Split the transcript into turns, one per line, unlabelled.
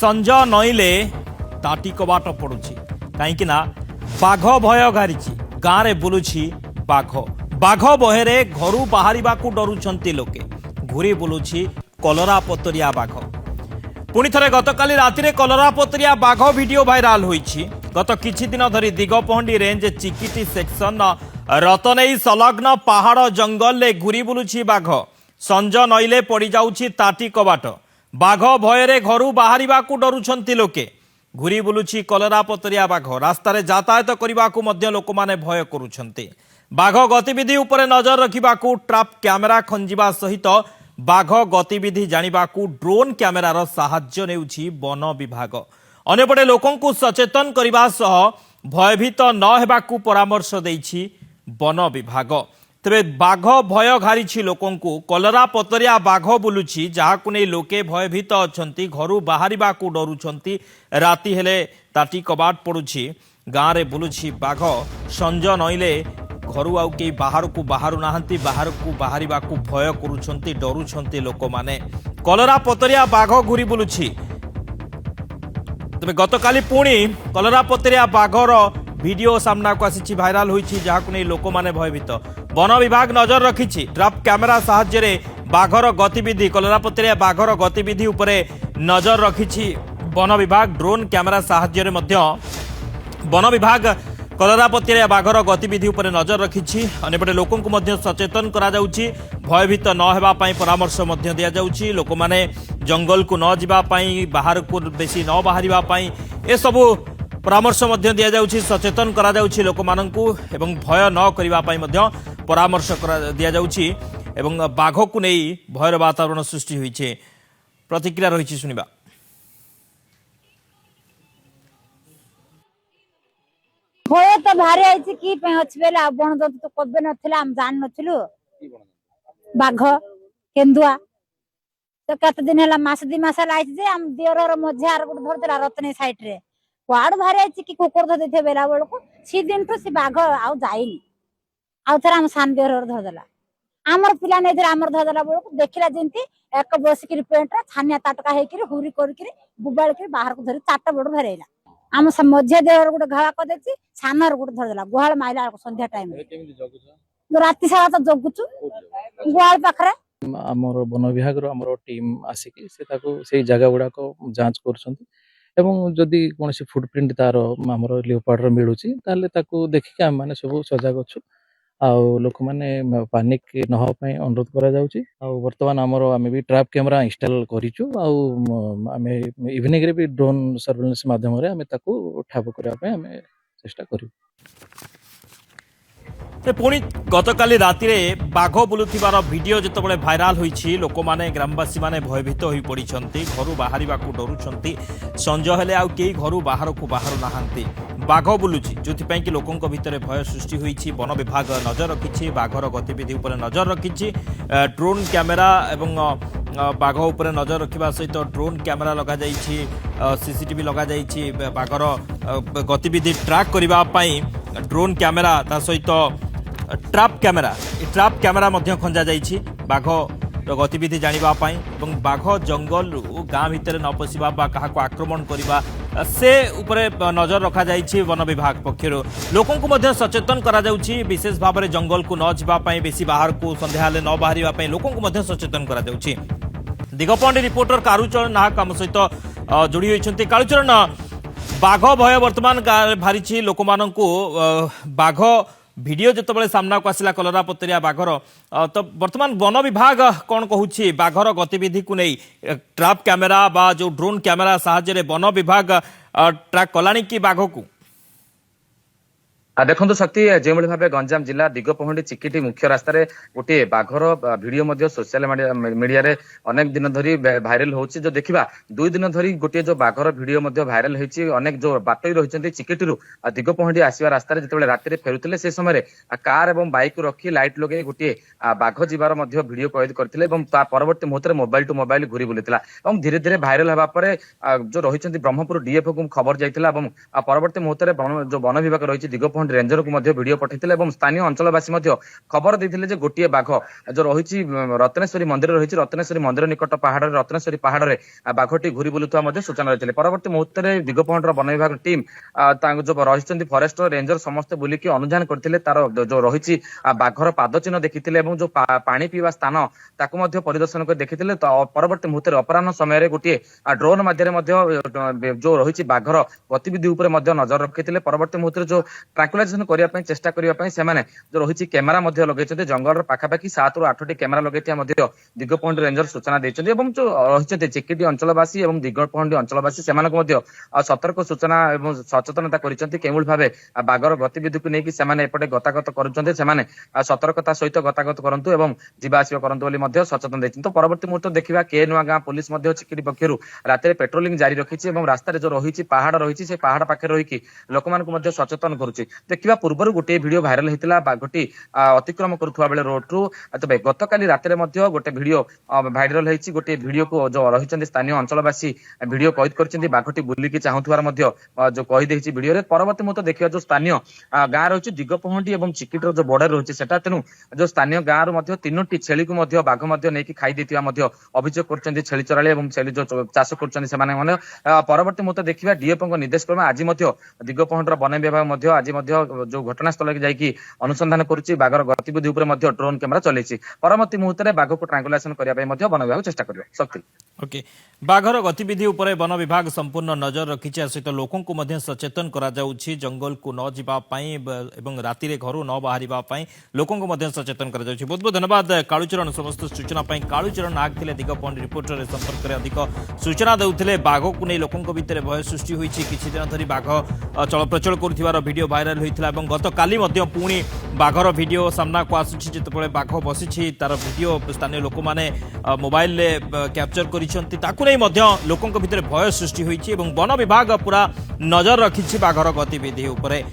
संज नईले ताटी कबाट पड़ुछि कहीं बाघ भय घारिछि गाँव में बुलुछि बाघ बाघ भୟରେ घर बाहर डरुछंती लोके घूरी बुलुछि कलरा पतरिया बाघ पुणी थे गतकाली राति कलरा पतरिया बाघ वीडियो भाइराल होइछि। गत किछि दिन धरी दिगपहंडी रेंज चिकिटी सेक्शन रतनई संलग्न पहाड़ जंगल में घूरी बुलुछि बाघ संज नईले पड़ जाउछि ताटी कबाट बाघ भୟରେ घर बाहर डरुछंती लोके घूरी बुलुछि कलरा पतरिया बाघ रास्तार यातायात करने लोक मैंने भय करुछंती। बाघ गतिविधि उपरे नजर रखिबाकू ट्राप कैमेरा खंजिबा सहित बाघ गतिविधि जानिबाकू ड्रोन कैमेरार साहाय्य नेउछि वन विभाग। अन्यपटे लोकंकु सचेतन करबा सह भयभीत न हेबाकू परामर्श देइछि वन विभाग। तेरे बाघ भय घारिछि लोकंकु कलरा पतरिया बाघ बुलुछि जहाकू नै लोके भयभीत अछंती घर बाहरिबाकू डरुछंती राति हेले ताटी कबाट पड़ुछि गाँव रे बुलुछि बाघ संज नईले घर आउ के बाहर को बाहर नाहंती बाहर को बाहरिबाकू भय करुछंती डरुछंती लोक माने कलरा पतरिया बाघ घूरी बुलुछि। तबे गतकाली पुणी कलरा पतरिया बाघर वीडियो सामना को आसी भाइराल होइछि जहाकू नै लोक माने भयभीत। वन विभाग नजर रखिछि ट्राप कैमेरा साहाय्य रे बाघर गतिविधि कलरा पतरिया बाघर गतिविधि उपरे नजर रखिछि वन विभाग। ड्रोन कैमेरा साहाय्य रे मध्य वन विभाग कलरा पतरिया बाघर गतिविधि उपरे नजर रखिछि। अन्यपटे लोकंकु मध्य सचेतन करा जाउछि भयभीत न हेबा पई परामर्श मध्य दिया जाउछि लोक माने जंगल को न जिबा पई बाहर को बेसी न बाहरिबा पई ए सबु परामर्श मध्य दिया जाउछि सचेतन करा जाउछि लोक माननकु एवं भय न करिबा पई मध्य परामर्श करा दिया जाउछि एवं बाघ को नै भयर वातावरण सृष्टि होइछे। प्रतिक्रिया रहिछि सुनिबा।
भय तो भारी आइछि की पे अछि बेले आ बण तो कबे नथिला हम जान नथिलु बाघ केंदुआ तो कत दिन हला मास दी मास लाइछ जे हम देरर मझे आर गुड धरतला रतने साइड रे वाड भारी आइछि की कुकुर धर देथे बेला बेल को सी दिन तो सी बाघ आउ जाइनी आउ थरा हम सान देरर धरदला हमर पिला नै धर हमर धरदला बेल को देखिला जेंती एक बस की पेंट रा छानिया ताटका हे की हुरी कर की बुबाळ की बाहर को धरि चारटा बड़ भरेला आम मझे देहर गोटे घाला कर सानर गोटे धरदेला गुहाल माइला संध्या टाइम राति सारा तो जगुचु गुहाल पाखरे
आमर वन विभाग आमर टीम आसिकी से जगह गुड़ा जांच कर जदि कौन फुटप्रिंट तार आमर लियोपार्ड मिलूँ देखिए आम मैंने सब सजग अच्छु आउ लोक मैंने पानिक न होपाई अनुरोध करा जाउची आउ वर्तमान आमर आमे भी ट्रैप कैमरा इंस्टॉल करिचु आउ आमे इवनिंग रे भी ड्रोन सर्वेलेंस माध्यम रे आमे ताकू ठाब करिया पे आमे चेष्टा करियो।
पुणी गतकाली राति बाघ बुलुथिबार वीडियो जितेबाला भाइराल होइछि लोक माने ग्रामवासी माने भयभीत होई पड़िछंती घर बाहरिबाकू डरुछंती संज हेले आउ केही घर बाहर को बाहर नाहांती बाघ बुलुछि जोथि कि लोकंक भितर भय सृष्टि होइछि। वन विभाग नजर रखिछि बाघर गतिविधि उपरे नजर रखिछि ड्रोन कैमेरा एवं बाघ उपरे नजर रखिबा सहित ड्रोन कैमेरा लगा जाइछि सीसीटीवी लगा जाइछि बाघर गतिविधि ट्रैक करबा पई ड्रोन कैमेरा ता सहित ट्राप कैमेरा मध्य खंजा जाइछि बाघ गतिविधि जानिबा पई एवं बाघ जंगल गाँ भितर न पशिबा बा काहाको आक्रमण करिबा से उपरे नजर रखा जाइछि वन विभाग पक्षर लोकंकु मध्य सचेतन करा जाउछि विशेष भाव में जंगल को न जिबा पई बेसी बाहर को संध्या ले न बाहरिबा पई लोकंकु मध्य सचेतन करा जाउछि। दिगपहंडी रिपोर्टर कारुचरण नाहक आम सहित जोड़ी होइछंती। कारुचरण बाघ भय वर्तमान भारी लोक माननकु बाघ वीडियो जितेबाला सामना को आसला कलरा पतरिया बाघर तो वर्तमान वन विभाग कौन कहूछि बाघर गतिविधि को नहीं ट्रैप कैमेरा बा जो ड्रोन कैमेरा साहाय्य रे वन विभाग ट्रैक कलानी कि बाघ को
देखो शक्ति जो भाव गंजाम जिला दिगपहंडी चिकिटी मुख्य रास्तार गोटे बाघर भिडियो सोशल मीडिया रे अनेक दिन धरी भाइराल होची जो देखा 2 दिन धरी गोटे जो बाघर भिडियो भाइराल होती अनेक जो बाटोई रही चिकिटी दिगपहंडी आसवा रास्तार जो राति फेरुले से समय कार और बाइक रखी लाइट लगे गोटे बाघ जीवार भिडियो कैद करते परवर्ती मुहूर्त मोबाइल टू मोबाइल घूरी बुलूला धीरे धीरे भाइराल होगापर जो रही ब्रह्मपुर डीएफओ को खबर जाता परवर्ती मुहूर्त जो वन विभाग रही दिगपहंडी ଦିଗପହଣ୍ଡି ରେଞ୍ଜରକୁ ମଧ୍ୟ ଭିଡିଓ ପଠାଇଥିଲେ ଏବଂ ସ୍ଥାନୀୟ ଅଞ୍ଚଳବାସୀ ମଧ୍ୟ ଖବର ଦେଇଥିଲେ ଯେ ଗୋଟିଏ ବାଘ ଯୋଉ ରହିଛି ରତ୍ନେଶ୍ୱରୀ ମନ୍ଦିର ରହିଛି ରତ୍ନେଶ୍ୱରୀ ମନ୍ଦିର ନିକଟ ପାହାଡରେ ରତ୍ନେଶ୍ୱରୀ ପାହାଡରେ ବାଘଟି ଘୁରି ବୁଲୁଥିବା ମଧ୍ୟ ସୂଚନା ରହିଥିଲେ। ପରବର୍ତ୍ତୀ ମୁହୂର୍ତ୍ତରେ ଦିଗପହଣ୍ଡିର ବନ ବିଭାଗ ଟିମ୍ ତାଙ୍କ ଯୋଉ ରହିଛନ୍ତି ଫରେଷ୍ଟର ରେଞ୍ଜର ସମସ୍ତେ ବୁଲିକି ଅନୁଧ୍ୟାନ କରିଥିଲେ। ତାର ଯୋଉ ରହିଛି ବାଘର ପାଦ ଚିହ୍ନ ଦେଖିଥିଲେ ଏବଂ ଯୋଉ ପାଣି ପିଇବା ସ୍ଥାନ ତାକୁ ମଧ୍ୟ ପରିଦର୍ଶନ କରି ଦେଖିଥିଲେ। ତ ପରବର୍ତ୍ତୀ ମୁହୂର୍ତ୍ତରେ ଅପରାହ୍ନ ସମୟରେ ଗୋଟିଏ ଡ୍ରୋନ ମାଧ୍ୟମରେ ମଧ୍ୟ ଯୋଉ ରହିଛି ବାଘର ଗତିବିଧି ଉପରେ ମଧ୍ୟ ନଜର ରଖିଥିଲେ। ପରବର୍ତ୍ତୀ ମୁହୂର୍ତ୍ତରେ ଯୋଉ ଟ୍ରାଙ୍କୁଲାଇଜେସନ କରିବା ପାଇଁ ଚେଷ୍ଟା କରିବା ପାଇଁ ସେମାନେ ଯୋଉ ରହିଛି କ୍ୟାମେରା ମଧ୍ୟ ଲଗେଇଛନ୍ତି। ଜଙ୍ଗଲର ପାଖାପାଖି 7 ରୁ 8ଟି କ୍ୟାମେରା ଲଗେଇଥିବା ମଧ୍ୟ ଦିଗପହଣ୍ଡି ରେଞ୍ଜର ସୂଚନା ଦେଇଛନ୍ତି ଏବଂ ଯୋଉ ରହିଛନ୍ତି ଚିକିଟି ଅଞ୍ଚଳବାସୀ ଏବଂ ଦିଗପହଣ୍ଡି ଅଞ୍ଚଳବାସୀ ସେମାନଙ୍କୁ ମଧ୍ୟ ସତର୍କ ସୂଚନା ଏବଂ ସଚେତନତା କରିଛନ୍ତି କେଉଁଭଳି ଭାବେ ବାଘର ଗତିବିଧିକୁ ନେଇକି ସେମାନେ ଏପଟେ ଗତାଗତ କରୁଛନ୍ତି। ସେମାନେ ସତର୍କତା ସହିତ ଗତାଗତ କରନ୍ତୁ ଏବଂ ଯିବା ଆସିବା କରନ୍ତୁ ବୋଲି ମଧ୍ୟ ସଚେତନ ଦେଇଛନ୍ତି। ତ ପରବର୍ତ୍ତୀ ମୁହୂର୍ତ୍ତ ଦେଖିବା କେ ନୂଆ ଗାଁ ପୁଲିସ ମଧ୍ୟ ଚିକିଟି ପକ୍ଷରୁ ରାତିରେ ପେଟ୍ରୋଲିଂ ଜାରି ରଖିଛି ଏବଂ ରାସ୍ତାରେ ଯୋଉ ରହିଛି ପାହାଡ ରହିଛି ସେ ପାହାଡ ପାଖରେ ରହିକି ଲୋକମାନଙ୍କୁ ମଧ୍ୟ ସଚେତନ କରୁଛି। ଦେଖିବା ପୂର୍ବରୁ ଗୋଟିଏ ଭିଡିଓ ଭାଇରାଲ ହେଇଥିଲା ବାଘଟି ଅତିକ୍ରମ କରୁଥିବା ବେଳେ ରୋଡରୁ। ତେବେ ଗତକାଲି ରାତିରେ ମଧ୍ୟ ଗୋଟେ ଭିଡିଓ ଭାଇରାଲ ହେଇଛି। ଗୋଟିଏ ଭିଡିଓକୁ ଯୋଉ ରହିଛନ୍ତି ସ୍ଥାନୀୟ ଅଞ୍ଚଳବାସୀ ଭିଡିଓ କଏଦ କରିଛନ୍ତି ବାଘଟି ବୁଲିକି ଚାହୁଁଥିବାର ମଧ୍ୟ ଯୋଉ କହିଦେଇଛି ଭିଡିଓରେ। ପରବର୍ତ୍ତୀ ମୁହୂର୍ତ୍ତ ଦେଖିବା ଯୋଉ ସ୍ଥାନୀୟ ଗାଁ ରହିଛି ଦିଗପହଣ୍ଡି ଏବଂ ଚିକିଟିର ଯୋଉ ବର୍ଡର ରହିଛି ସେଟା ତେଣୁ ଯୋଉ ସ୍ଥାନୀୟ ଗାଁରୁ ମଧ୍ୟ 3ଟି ଛେଳିକୁ ମଧ୍ୟ ବାଘ ମଧ୍ୟ ନେଇକି ଖାଇ ଦେଇଥିବା ମଧ୍ୟ ଅଭିଯୋଗ କରୁଛନ୍ତି ଛେଳି ଚରାଳି ଏବଂ ଛେଳି ଯୋଉ ଚାଷ କରୁଛନ୍ତି ସେମାନେ ମାନେ। ପରବର୍ତ୍ତୀ ମୁହୂର୍ତ୍ତ ଦେଖିବା ଡିଏଫଓଙ୍କ ନିର୍ଦ୍ଦେଶ କ୍ରମେ ଆଜି ମଧ୍ୟ ଦିଗପହଣ୍ଡିର ବନ ବିଭାଗ ମଧ୍ୟ ଆଜି ମଧ୍ୟ ଯୋଉ ଘଟଣାସ୍ଥଳରେ ଯାଇକି ଅନୁସନ୍ଧାନ କରୁଛି ବାଘର ଗତିବିଧି ଉପରେ ମଧ୍ୟ ଡ୍ରୋନ କ୍ୟାମେରା ଚଲେଇଛି। ପରବର୍ତ୍ତୀ ମୁହୂର୍ତ୍ତରେ ବାଘକୁ ଟ୍ରାଙ୍ଗୁଲେସନ କରିବା ପାଇଁ ମଧ୍ୟ ବନ ବିଭାଗ ଚେଷ୍ଟା କରିବେ। ଶକ୍ତି
ओके बाघर गतिविधि उपरे वन विभाग संपूर्ण नजर रखी सहित लोक सचेतन करा जंगल को न जावाई राति घर न बाहर लोक सचेतन करा बहुत बहुत धन्यवाद कालुचरण समस्त सूचना कालुचरण नाग थे दिगपहंडी रिपोर्टर संपर्क में अधिक सूचना देते बाघ को नहीं लोकों भितर भय सृष्टि होती किसी दिन धरी बाघ चल प्रचल कर वीडियो भाइराल होता है गत काली पुणी बाघर वीडियो सामना को आसूची जिते बाघ बसी तार वीडियो स्थानीय लोक मैंने मोबाइल कैप्चर कर लोकों भितर भय सृष्टि होती वन विभाग पूरा नजर रखी बाघर गतिविधि उपरे।